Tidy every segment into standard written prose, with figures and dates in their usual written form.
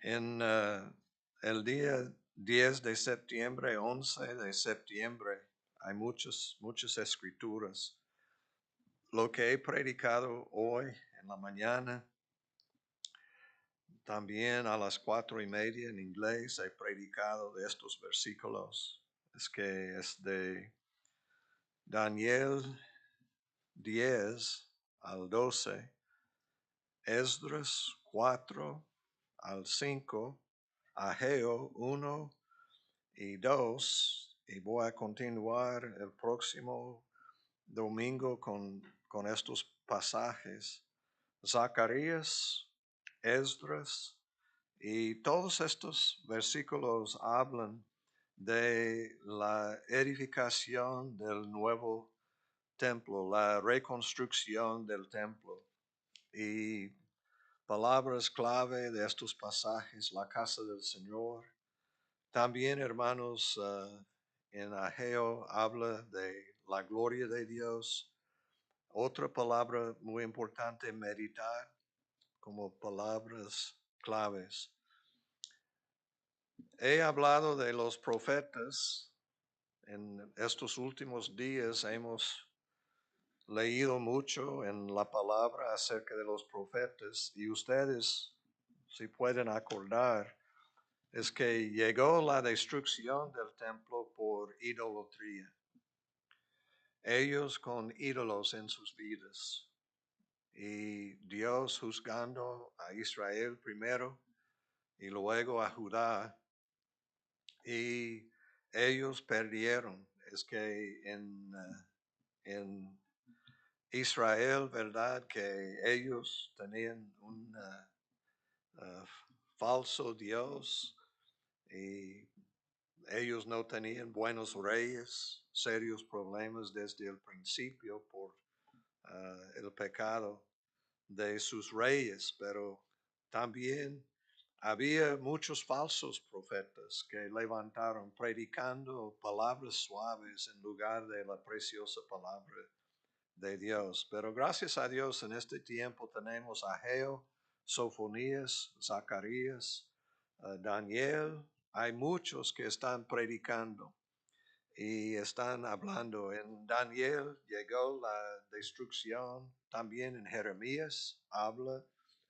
En el día 10 de septiembre, 11 de septiembre, hay muchas escrituras. Lo que he predicado hoy en la mañana, también a las 4:30 en inglés, he predicado de estos versículos. Es que es de Daniel 10 al 12, Esdras 4 al 5, Ageo 1 y 2, y voy a continuar el próximo domingo con estos pasajes. Zacarías, Esdras, y todos estos versículos hablan de la edificación del nuevo templo, la reconstrucción del templo. Y palabras clave de estos pasajes, la casa del Señor. También, hermanos, en Ageo habla de la gloria de Dios. Otra palabra muy importante, meditar, como palabras claves. He hablado de los profetas. En estos últimos días hemos leído mucho en la palabra acerca de los profetas y ustedes, si pueden acordar, es que llegó la destrucción del templo por idolatría. Ellos con ídolos en sus vidas. Y Dios juzgando a Israel primero y luego a Judá. Y ellos perdieron. Es que en Israel, ¿verdad? Que ellos tenían un falso Dios y ellos no tenían buenos reyes, serios problemas desde el principio por el pecado de sus reyes, pero también había muchos falsos profetas que levantaron predicando palabras suaves en lugar de la preciosa palabra de Dios. Pero gracias a Dios en este tiempo tenemos a Ageo, Sofonías, Zacarías, Daniel. Hay muchos que están predicando y están hablando. En Daniel llegó la destrucción, también en Jeremías habla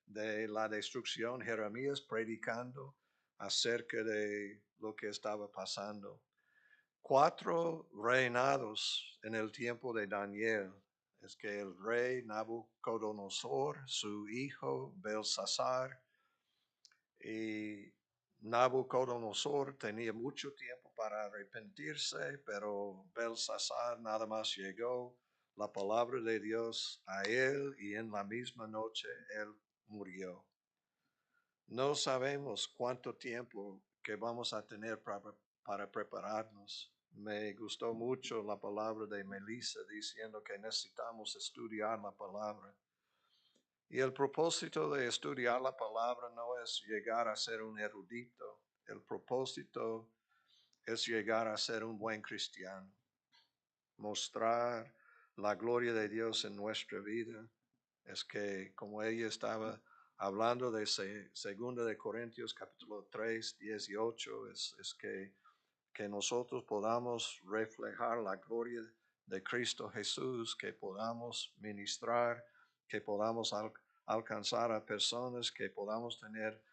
de la destrucción, Jeremías predicando acerca de lo que estaba pasando. 4 reinados en el tiempo de Daniel. Es que el rey Nabucodonosor, su hijo Belsasar, y Nabucodonosor tenía mucho tiempo para arrepentirse, pero Belsasar nada más llegó la palabra de Dios a él y en la misma noche él murió. No sabemos cuánto tiempo que vamos a tener para prepararnos. Me gustó mucho la palabra de Melissa diciendo que necesitamos estudiar la palabra. Y el propósito de estudiar la palabra no es llegar a ser un erudito. El propósito es llegar a ser un buen cristiano. Mostrar la gloria de Dios en nuestra vida. Es que como ella estaba hablando de 2 de Corintios capítulo 3, 18, es que nosotros podamos reflejar la gloria de Cristo Jesús, que podamos ministrar, que podamos alcanzar a personas, que podamos tener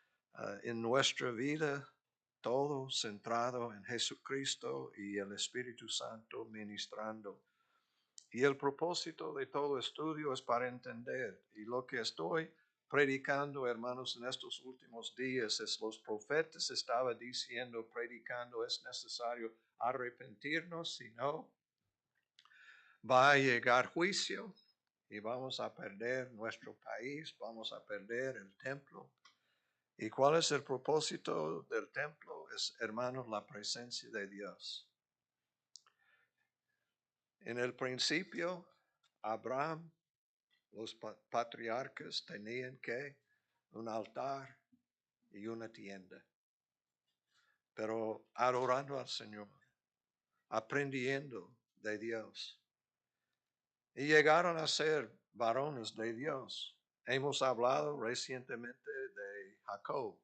en nuestra vida todo centrado en Jesucristo y el Espíritu Santo ministrando. Y el propósito de todo estudio es para entender. Y lo que estoy predicando, hermanos, en estos últimos días es los profetas estaban diciendo, predicando, es necesario arrepentirnos, si no, va a llegar juicio y vamos a perder nuestro país, vamos a perder el templo. ¿Y cuál es el propósito del templo? Es, hermanos, la presencia de Dios. En el principio, Abraham, los patriarcas tenían que un altar y una tienda, pero adorando al Señor, aprendiendo de Dios. Y llegaron a ser varones de Dios. Hemos hablado recientemente de Jacob.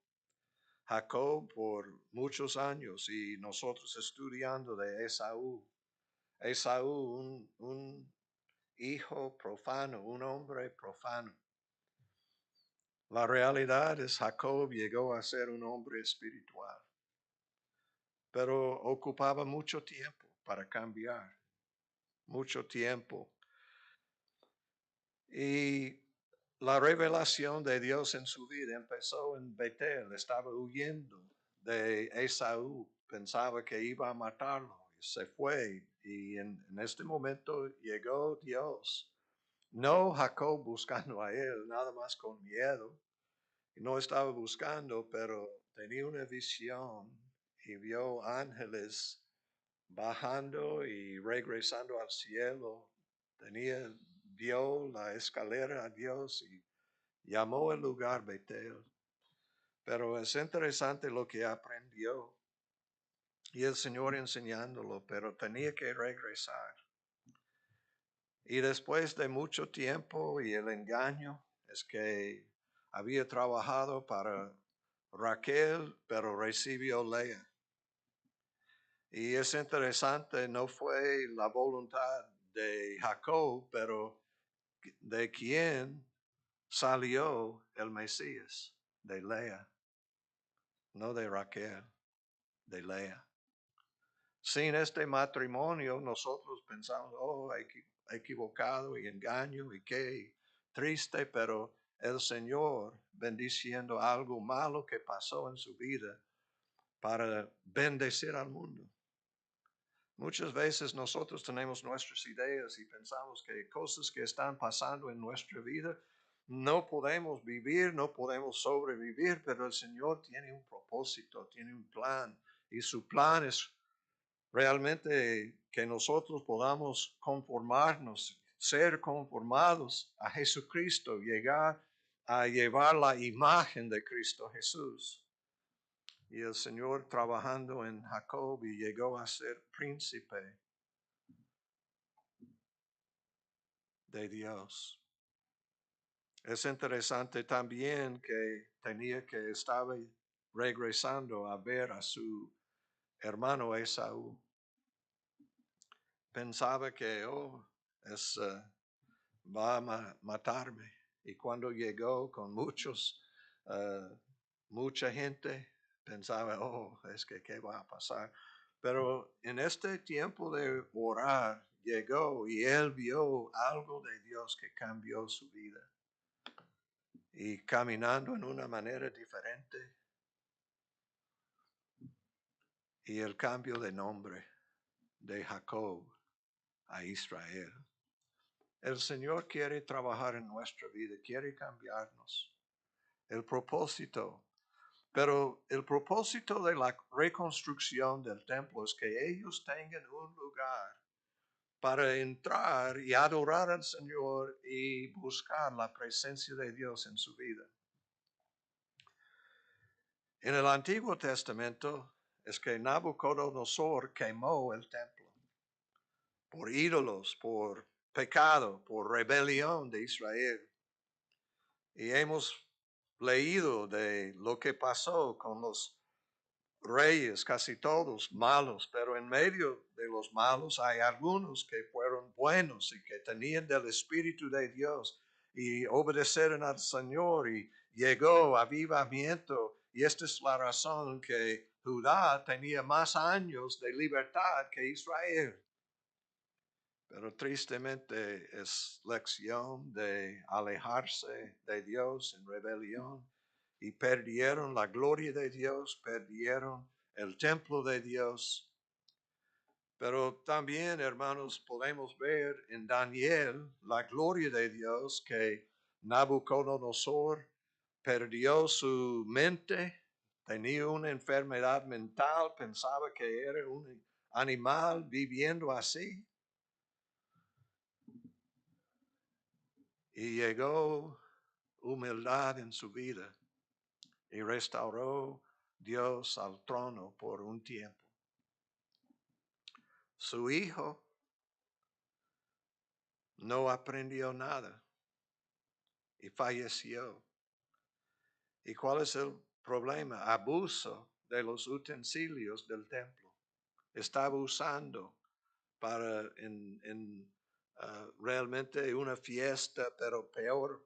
Jacob por muchos años y nosotros estudiando de Esaú. Esaú, un hijo profano, un hombre profano. La realidad es Jacob llegó a ser un hombre espiritual, pero ocupaba mucho tiempo para cambiar, mucho tiempo. Y la revelación de Dios en su vida empezó en Betel, estaba huyendo de Esaú, pensaba que iba a matarlo, y se fue y en este momento llegó Dios. No Jacob buscando a él, nada más con miedo. No estaba buscando, pero tenía una visión y vio ángeles bajando y regresando al cielo. Vio la escalera a Dios y llamó el lugar Betel. Pero es interesante lo que aprendió y el Señor enseñándolo, pero tenía que regresar. Y después de mucho tiempo y el engaño, es que había trabajado para Raquel, pero recibió Lea. Y es interesante, no fue la voluntad de Jacob, pero de quién salió el Mesías, de Lea, no de Raquel, de Lea. Sin este matrimonio, nosotros pensamos, oh, equivocado y engaño y qué triste, pero el Señor bendiciendo algo malo que pasó en su vida para bendecir al mundo. Muchas veces nosotros tenemos nuestras ideas y pensamos que cosas que están pasando en nuestra vida no podemos vivir, no podemos sobrevivir, pero el Señor tiene un propósito, tiene un plan y su plan es realmente que nosotros podamos conformarnos, ser conformados a Jesucristo, llegar a llevar la imagen de Cristo Jesús. Y el Señor trabajando en Jacob y llegó a ser príncipe de Dios. Es interesante también que estaba regresando a ver a su hermano Esaú. Pensaba que, va a matarme. Y cuando llegó con mucha gente, pensaba, es que qué va a pasar. Pero en este tiempo de orar, llegó y él vio algo de Dios que cambió su vida. Y caminando en una manera diferente. Y el cambio de nombre de Jacob a Israel. El Señor quiere trabajar en nuestra vida, quiere cambiarnos. El propósito, pero el propósito de la reconstrucción del templo es que ellos tengan un lugar para entrar y adorar al Señor y buscar la presencia de Dios en su vida. En el Antiguo Testamento es que Nabucodonosor quemó el templo por ídolos, por pecado, por rebelión de Israel. Y hemos leído de lo que pasó con los reyes, casi todos malos, pero en medio de los malos hay algunos que fueron buenos y que tenían del Espíritu de Dios y obedecieron al Señor y llegó avivamiento. Y esta es la razón que Judá tenía más años de libertad que Israel. Pero tristemente es lección de alejarse de Dios en rebelión y perdieron la gloria de Dios, perdieron el templo de Dios. Pero también, hermanos, podemos ver en Daniel la gloria de Dios que Nabucodonosor perdió su mente, tenía una enfermedad mental, pensaba que era un animal viviendo así. Y llegó humildad en su vida y restauró Dios al trono por un tiempo. Su hijo no aprendió nada y falleció. ¿Y cuál es el problema, abuso de los utensilios del templo. Estaba usando para realmente una fiesta, pero peor,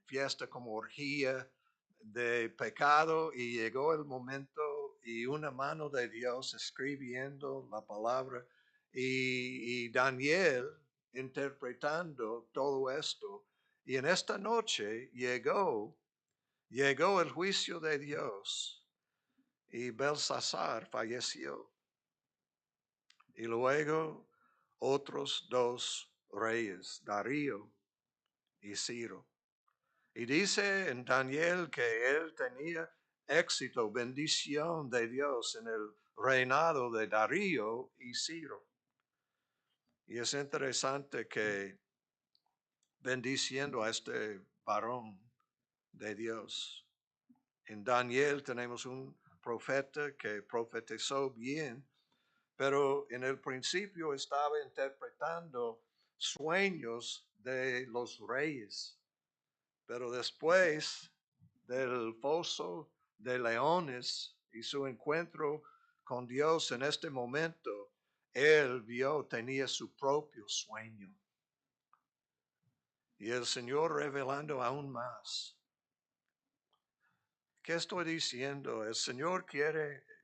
fiesta como orgía de pecado, y llegó el momento y una mano de Dios escribiendo la palabra y Daniel interpretando todo esto. Y en esta noche llegó el juicio de Dios y Belsasar falleció. Y luego otros dos reyes, Darío y Ciro. Y dice en Daniel que él tenía éxito, bendición de Dios en el reinado de Darío y Ciro. Y es interesante que bendiciendo a este varón de Dios. En Daniel tenemos un profeta que profetizó bien, pero en el principio estaba interpretando sueños de los reyes. Pero después del foso de leones y su encuentro con Dios en este momento, él tenía su propio sueño. Y el Señor revelando aún más. ¿Qué estoy diciendo? El Señor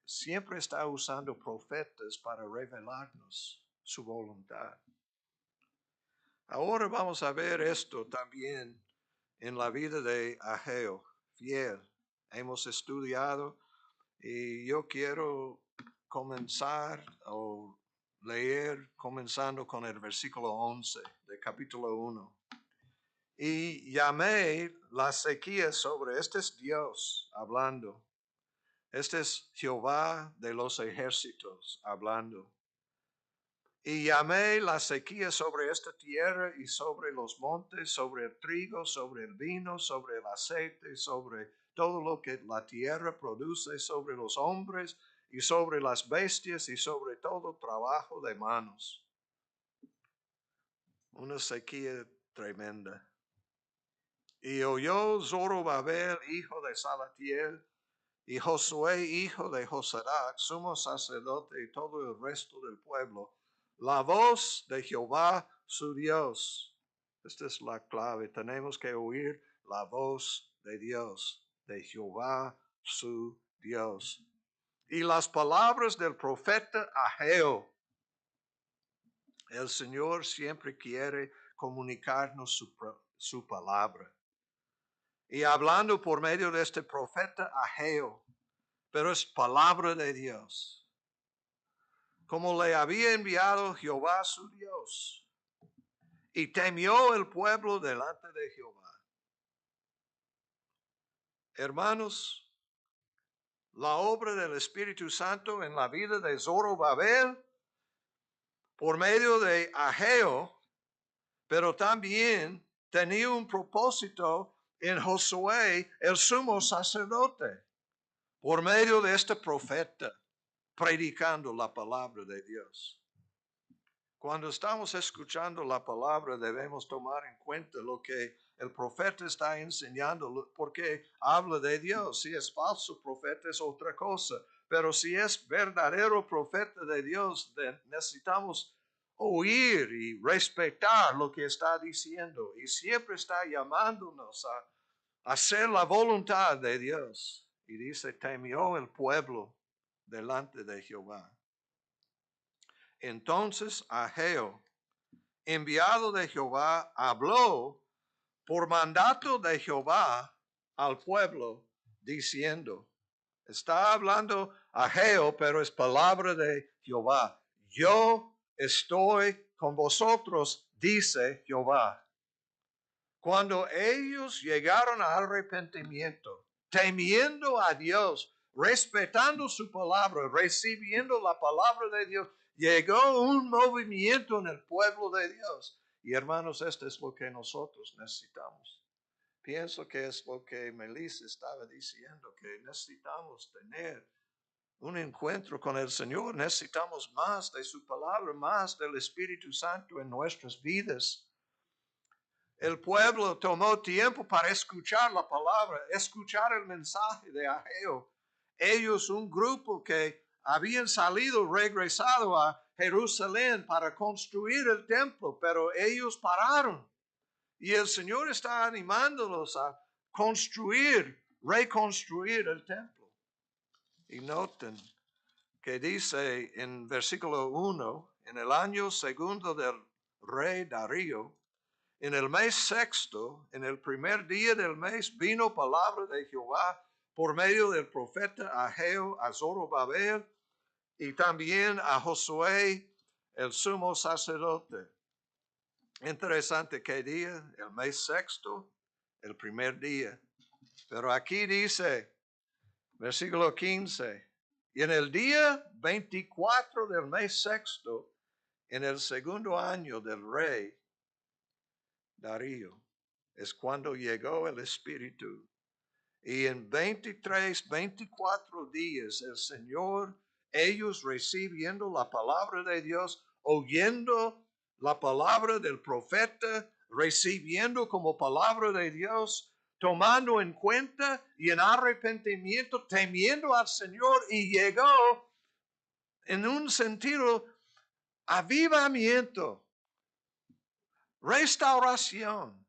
siempre está usando profetas para revelarnos su voluntad. Ahora vamos a ver esto también en la vida de Ageo, fiel. Hemos estudiado y yo quiero comenzar o leer comenzando con el versículo 11 de capítulo 1. Y llamé la sequía sobre, este es Dios hablando, este es Jehová de los ejércitos hablando. Y llamé la sequía sobre esta tierra y sobre los montes, sobre el trigo, sobre el vino, sobre el aceite, sobre todo lo que la tierra produce, sobre los hombres y sobre las bestias y sobre todo trabajo de manos. Una sequía tremenda. Y oyó Zorobabel, hijo de Salatiel, y Josué, hijo de Josadac, sumo sacerdote, y todo el resto del pueblo, la voz de Jehová su Dios. Esta es la clave. Tenemos que oír la voz de Dios, de Jehová su Dios. Y las palabras del profeta Ageo. El Señor siempre quiere comunicarnos su palabra. Y hablando por medio de este profeta Ageo, pero es palabra de Dios, como le había enviado Jehová su Dios. Y temió el pueblo delante de Jehová. Hermanos, la obra del Espíritu Santo en la vida de Zorobabel, por medio de Ageo, pero también tenía un propósito en Josué, el sumo sacerdote, por medio de este profeta, predicando la palabra de Dios. Cuando estamos escuchando la palabra debemos tomar en cuenta lo que el profeta está enseñando, porque habla de Dios. Si es falso profeta es otra cosa, pero si es verdadero profeta de Dios, necesitamos oír y respetar lo que está diciendo, y siempre está llamándonos a hacer la voluntad de Dios. Y dice, temió el pueblo delante de Jehová. Entonces Ageo, enviado de Jehová, habló por mandato de Jehová al pueblo, diciendo, está hablando Ageo, pero es palabra de Jehová. Yo estoy con vosotros, dice Jehová. Cuando ellos llegaron al arrepentimiento, temiendo a Dios, respetando su palabra, recibiendo la palabra de Dios, llegó un movimiento en el pueblo de Dios. Y hermanos, esto es lo que nosotros necesitamos. Pienso que es lo que Melissa estaba diciendo, que necesitamos tener un encuentro con el Señor. Necesitamos más de su palabra, más del Espíritu Santo en nuestras vidas. El pueblo tomó tiempo para escuchar la palabra, escuchar el mensaje de Ageo. Ellos, un grupo que habían salido, regresado a Jerusalén para construir el templo, pero ellos pararon. Y el Señor está animándolos a construir, reconstruir el templo. Y noten que dice en versículo 1, en el año segundo del rey Darío, en el mes sexto, en el primer día del mes, vino palabra de Jehová por medio del profeta Ageo a Zorobabel y también a Josué, el sumo sacerdote. Interesante qué día, el mes sexto, el primer día. Pero aquí dice, versículo 15, y en el día 24 del mes sexto, en el segundo año del rey Darío, es cuando llegó el Espíritu. Y en 23, 24 días el Señor, ellos recibiendo la palabra de Dios, oyendo la palabra del profeta, recibiendo como palabra de Dios, tomando en cuenta y en arrepentimiento, temiendo al Señor, y llegó en un sentido avivamiento, restauración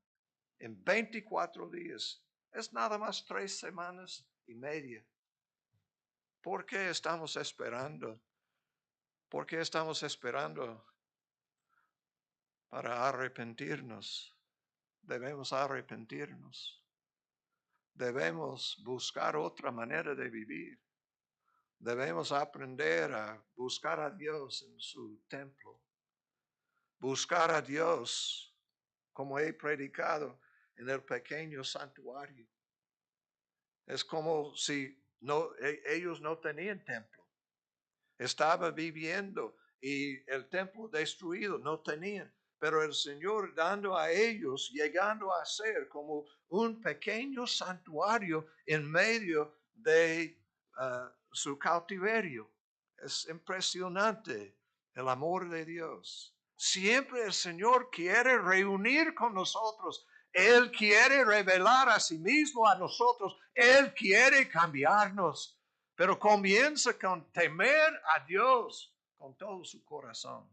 en 24 días. Es nada más 3 semanas y media. ¿Por qué estamos esperando? ¿Por qué estamos esperando para arrepentirnos? Debemos arrepentirnos. Debemos buscar otra manera de vivir. Debemos aprender a buscar a Dios en su templo. Buscar a Dios, como he predicado, en el pequeño santuario. Es como si ellos no tenían templo. Estaba viviendo y el templo destruido, no tenían. Pero el Señor dando a ellos, llegando a ser como un pequeño santuario en medio de su cautiverio. Es impresionante el amor de Dios. Siempre el Señor quiere reunir con nosotros. Él quiere revelar a sí mismo a nosotros. Él quiere cambiarnos. Pero comienza con temer a Dios con todo su corazón.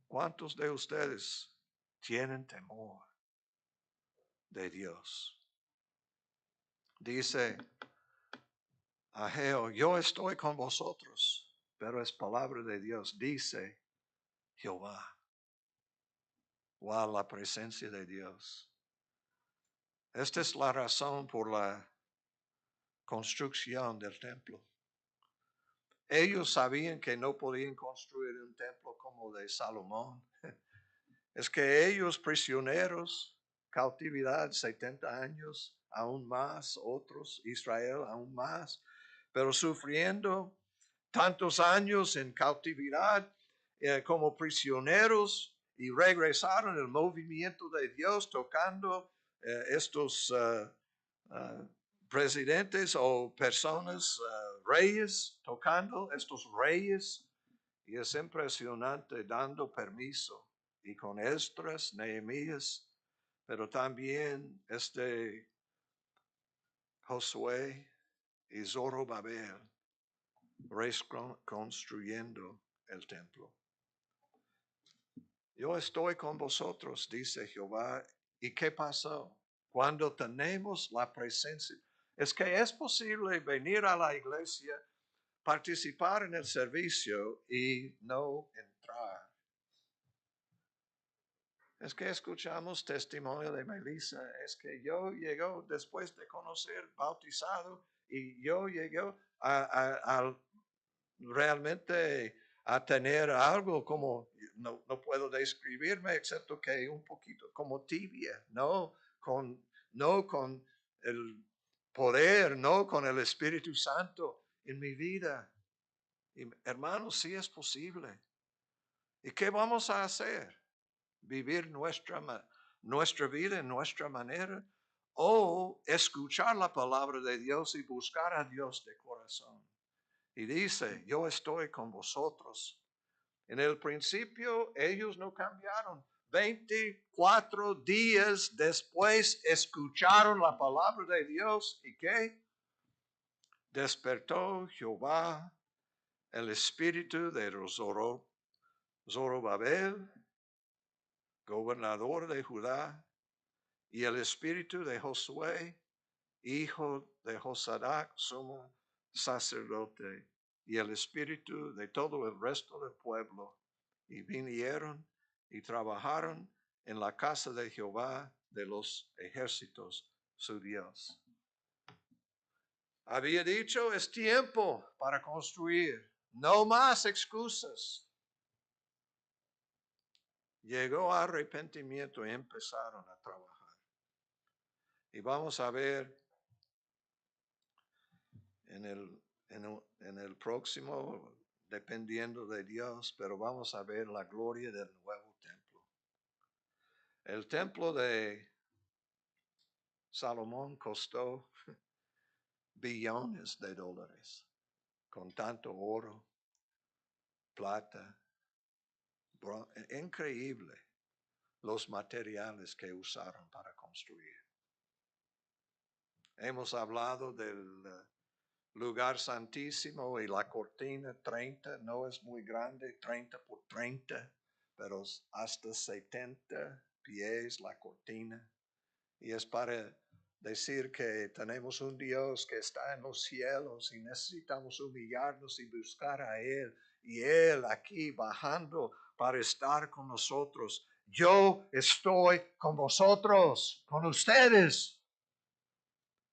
¿Cuántos de ustedes tienen temor de Dios? Dice Ageo, yo estoy con vosotros, pero es palabra de Dios, dice Jehová. Wow, la presencia de Dios. Esta es la razón por la construcción del templo. Ellos sabían que no podían construir un templo como de Salomón. Es que ellos prisioneros, cautividad 70 años, aún más, otros, Israel aún más, pero sufriendo tantos años en cautividad como prisioneros y regresaron el movimiento de Dios tocando estos presidentes o personas, reyes, tocando estos reyes. Y es impresionante dando permiso. Y con Esdras, Nehemías, pero también Josué y Zorobabel reconstruyendo el templo. Yo estoy con vosotros, dice Jehová. ¿Y qué pasó? Cuando tenemos la presencia, es que es posible venir a la iglesia, participar en el servicio y no entrar. Es que escuchamos testimonio de Melissa, es que yo llego después de conocer, bautizado, y yo llego a realmente a tener algo como, no puedo describirme excepto que un poquito como tibia, no con el poder, no con el Espíritu Santo en mi vida. Y, hermanos, sí es posible. ¿Y qué vamos a hacer? Vivir nuestra vida en nuestra manera o escuchar la palabra de Dios y buscar a Dios de corazón. Y dice, yo estoy con vosotros. En el principio ellos no cambiaron, 24 días después escucharon la palabra de Dios y ¿qué? Despertó Jehová el espíritu de Zorobabel, gobernador de Judá, y el espíritu de Josué, hijo de Josadac, sumo sacerdote, y el espíritu de todo el resto del pueblo, y vinieron y trabajaron en la casa de Jehová de los ejércitos, su Dios. Había dicho, es tiempo para construir, no más excusas. Llegó arrepentimiento y empezaron a trabajar. Y vamos a ver en el próximo, dependiendo de Dios, pero vamos a ver la gloria del nuevo templo. El templo de Salomón costó billones de dólares, con tanto oro, plata, increíble los materiales que usaron para construir. Hemos hablado del lugar santísimo y la cortina 30, no es muy grande, 30 por 30, pero hasta 70 pies la cortina. Y es para decir que tenemos un Dios que está en los cielos y necesitamos humillarnos y buscar a Él. Y Él aquí bajando para estar con nosotros. Yo estoy con vosotros, con ustedes.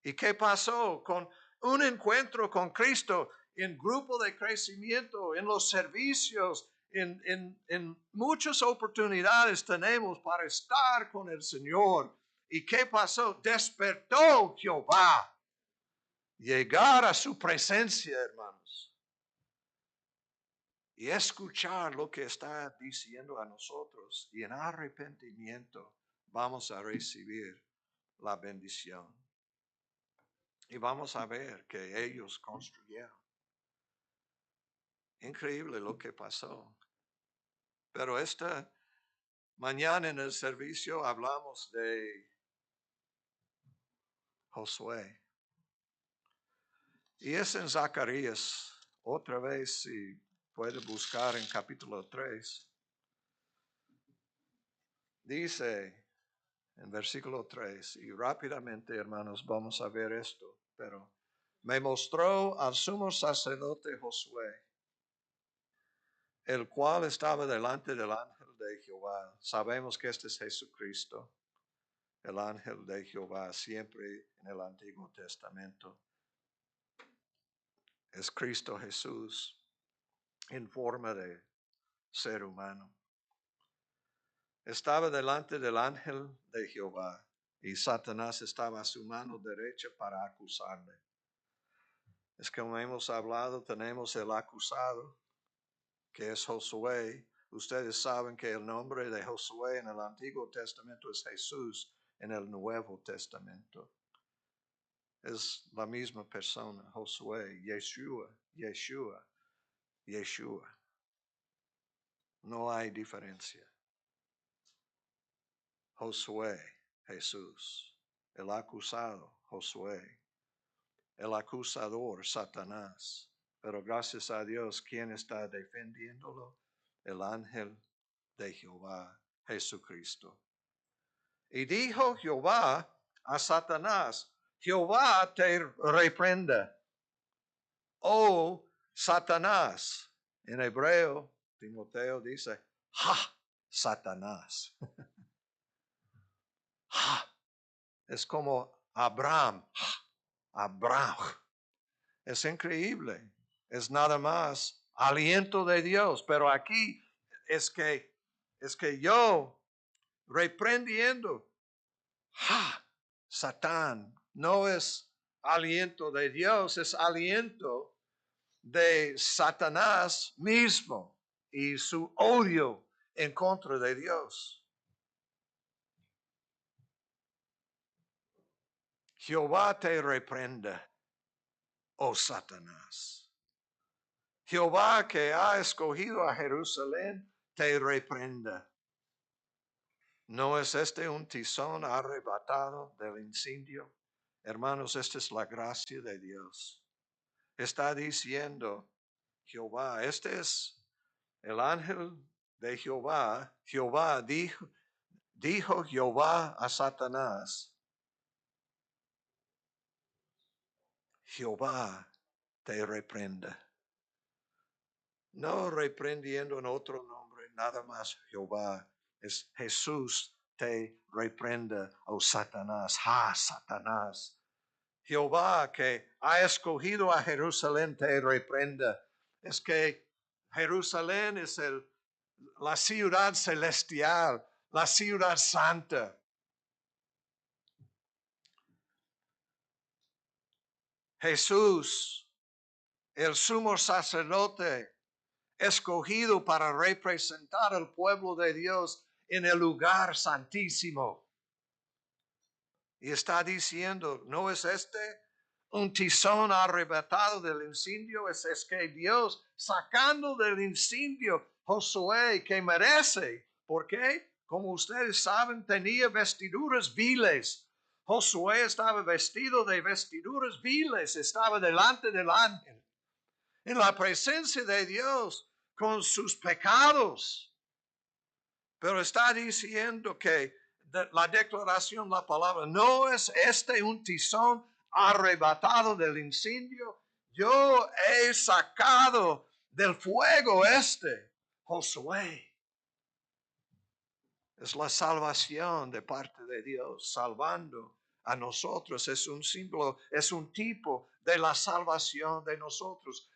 ¿Y qué pasó? Con un encuentro con Cristo en grupo de crecimiento, en los servicios, en muchas oportunidades tenemos para estar con el Señor. ¿Y qué pasó? Despertó Jehová. Llegar a su presencia, hermanos. Y escuchar lo que está diciendo a nosotros. Y en arrepentimiento vamos a recibir la bendición. Y vamos a ver que ellos construyeron. Increíble lo que pasó. Pero esta mañana en el servicio hablamos de Josué. Y es en Zacarías, otra vez, si puede buscar en capítulo 3. Dice en versículo 3, y rápidamente, hermanos, vamos a ver esto, pero me mostró al sumo sacerdote Josué, el cual estaba delante del ángel de Jehová. Sabemos que este es Jesucristo, el ángel de Jehová, siempre en el Antiguo Testamento. Es Cristo Jesús en forma de ser humano. Estaba delante del ángel de Jehová y Satanás estaba a su mano derecha para acusarle. Es que como hemos hablado, tenemos el acusado, que es Josué. Ustedes saben que el nombre de Josué en el Antiguo Testamento es Jesús en el Nuevo Testamento. Es la misma persona, Josué, Yeshua. No hay diferencia. Josué, Jesús. El acusado, Josué. El acusador, Satanás. Pero gracias a Dios, ¿quién está defendiéndolo? El ángel de Jehová, Jesucristo. Y dijo Jehová a Satanás, Jehová te reprenda, oh Satanás. En hebreo, Timoteo dice, ¡ja! Satanás. ¡Ja! Es como Abraham. ¡Ja! Abraham. Es increíble. Es nada más aliento de Dios. Pero aquí es que yo reprendiendo. ¡Ja! Satán. No es aliento de Dios, es aliento de Satanás mismo y su odio en contra de Dios. Jehová te reprenda, oh Satanás. Jehová que ha escogido a Jerusalén te reprenda. ¿No es este un tizón arrebatado del incendio? Hermanos, esta es la gracia de Dios. Está diciendo Jehová, este es el ángel de Jehová. Jehová dijo Jehová a Satanás, Jehová te reprenda. No reprendiendo en otro nombre, nada más Jehová. Es Jesús te reprenda, oh Satanás, Satanás. Jehová que ha escogido a Jerusalén te reprenda. Es que Jerusalén es la ciudad celestial, la ciudad santa. Jesús, el sumo sacerdote, escogido para representar al pueblo de Dios en el lugar santísimo. Y está diciendo, ¿no es este un tizón arrebatado del incendio? Es que Dios sacando del incendio Josué que merece. ¿Por qué? Como ustedes saben, tenía vestiduras viles. Josué estaba vestido de vestiduras viles, estaba delante del ángel, en la presencia de Dios, con sus pecados. Pero está diciendo que la declaración, la palabra, no es este un tizón arrebatado del incendio. Yo he sacado del fuego Josué. Es la salvación de parte de Dios, salvando a nosotros. Es un símbolo, es un tipo de la salvación de nosotros.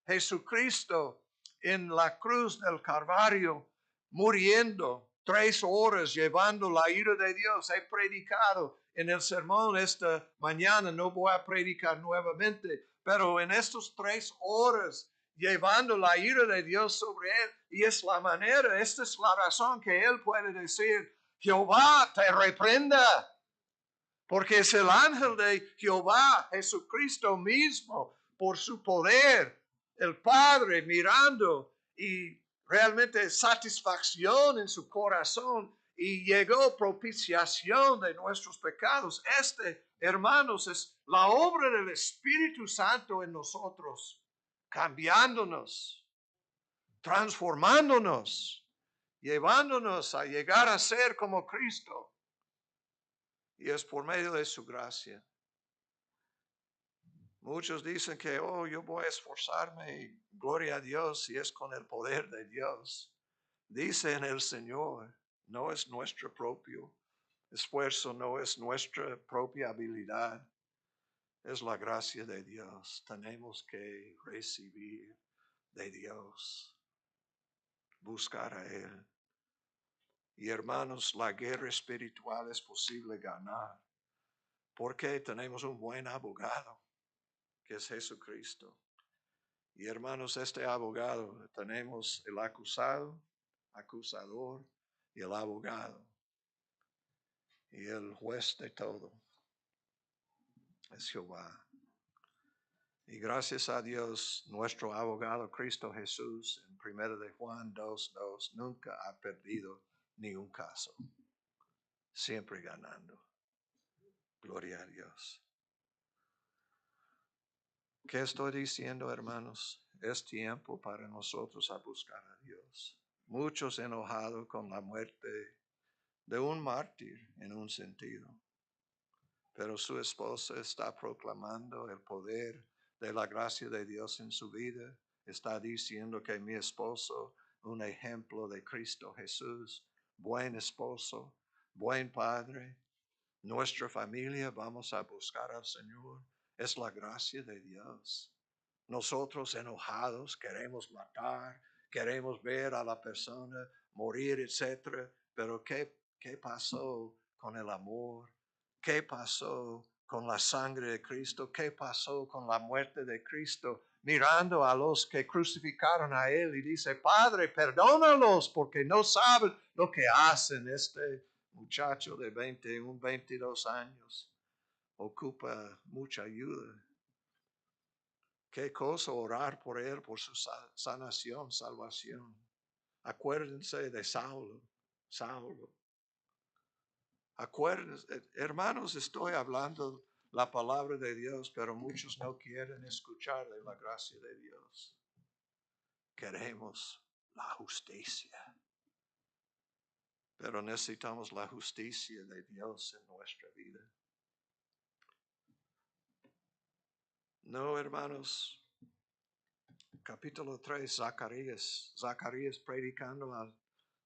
Jesucristo en la cruz del Calvario, muriendo 3 horas, llevando la ira de Dios. He predicado en el sermón esta mañana, no voy a predicar nuevamente, pero en estos 3 horas, llevando la ira de Dios sobre él. Y es la manera, esta es la razón que él puede decir, Jehová te reprenda. Porque es el ángel de Jehová, Jesucristo mismo, por su poder, el Padre mirando y realmente satisfacción en su corazón. Y llegó propiciación de nuestros pecados. Hermanos, es la obra del Espíritu Santo en nosotros, cambiándonos, transformándonos, llevándonos a llegar a ser como Cristo. Y es por medio de su gracia. Muchos dicen que, yo voy a esforzarme y gloria a Dios si es con el poder de Dios. Dice en el Señor, no es nuestro propio esfuerzo, no es nuestra propia habilidad. Es la gracia de Dios. Tenemos que recibir de Dios, buscar a Él. Y hermanos, la guerra espiritual es posible ganar porque tenemos un buen abogado, que es Jesucristo. Y hermanos, este abogado, tenemos el acusado, acusador y el abogado. Y el juez de todo es Jehová. Y gracias a Dios, nuestro abogado Cristo Jesús, en 1 de Juan 2:2, nunca ha perdido ni un caso. Siempre ganando. Gloria a Dios. ¿Qué estoy diciendo, hermanos? Es tiempo para nosotros a buscar a Dios. Muchos enojados con la muerte de un mártir en un sentido. Pero su esposa está proclamando el poder de la gracia de Dios en su vida. Está diciendo que mi esposo, un ejemplo de Cristo Jesús, buen esposo, buen padre. Nuestra familia, vamos a buscar al Señor. Es la gracia de Dios. Nosotros enojados queremos matar, queremos ver a la persona morir, etc. Pero ¿qué pasó con el amor? ¿Qué pasó con la sangre de Cristo? ¿Qué pasó con la muerte de Cristo? Mirando a los que crucificaron a Él y dice, Padre, perdónalos porque no saben lo que hacen. Este muchacho de 22 años ocupa mucha ayuda. Qué cosa orar por él, por su sanación, salvación. Acuérdense de Saulo. Saulo. Acuérdense, hermanos, estoy hablando la palabra de Dios, pero muchos no quieren escuchar de la gracia de Dios. Queremos la justicia, pero necesitamos la justicia de Dios en nuestra vida. No, hermanos, capítulo 3, Zacarías predicando al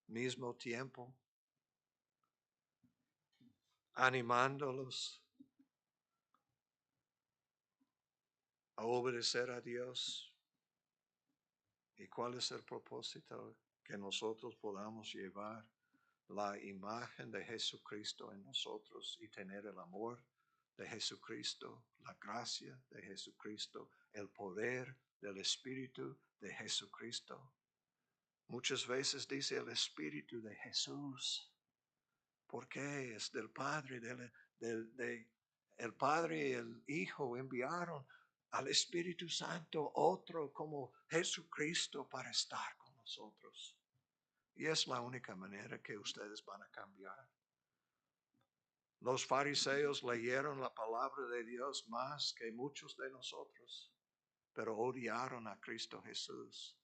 mismo tiempo, animándolos a obedecer a Dios. ¿Y cuál es el propósito? Que nosotros podamos llevar la imagen de Jesucristo en nosotros y tener el amor de Jesucristo, la gracia de Jesucristo, el poder del Espíritu de Jesucristo. Muchas veces dice el Espíritu de Jesús. ¿Por qué? Es del Padre, el Padre y el Hijo enviaron al Espíritu Santo otro como Jesucristo para estar con nosotros. Y es la única manera que ustedes van a cambiar. Los fariseos leyeron la palabra de Dios más que muchos de nosotros, pero odiaron a Cristo Jesús.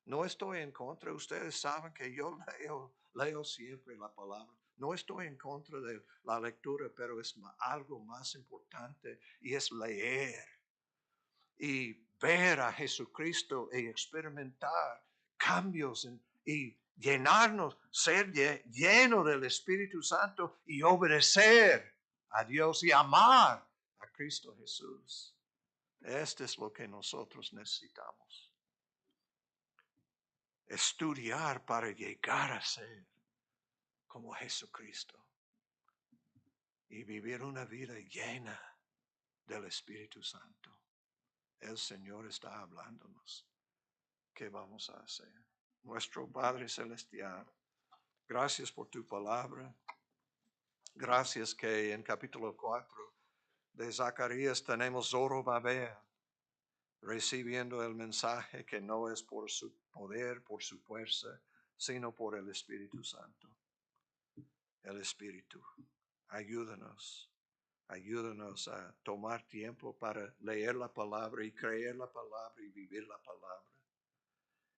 No estoy en contra, ustedes saben que yo leo siempre la palabra. No estoy en contra de la lectura, pero es algo más importante y es leer y ver a Jesucristo y experimentar cambios y llenarnos, ser lleno del Espíritu Santo y obedecer a Dios y amar a Cristo Jesús. Esto es lo que nosotros necesitamos. Estudiar para llegar a ser como Jesucristo y vivir una vida llena del Espíritu Santo. El Señor está hablándonos. ¿Qué vamos a hacer? Nuestro Padre Celestial, gracias por tu palabra. Gracias que en capítulo 4 de Zacarías tenemos Zorobabel recibiendo el mensaje que no es por su poder, por su fuerza, sino por el Espíritu Santo. El Espíritu. Ayúdanos a tomar tiempo para leer la palabra y creer la palabra y vivir la palabra.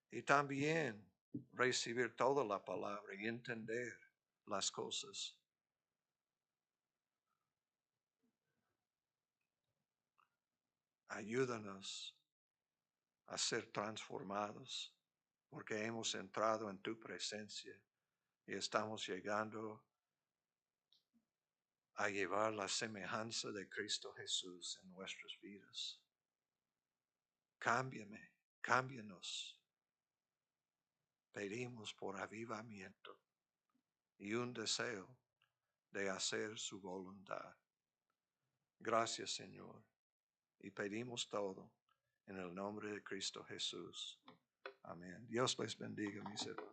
Y también recibir toda la palabra y entender las cosas. Ayúdanos a ser transformados porque hemos entrado en tu presencia y estamos llegando a llevar la semejanza de Cristo Jesús en nuestras vidas. Cámbianos. Pedimos por avivamiento y un deseo de hacer su voluntad. Gracias, Señor, y pedimos todo en el nombre de Cristo Jesús. Amén. Dios les bendiga, mis hermanos.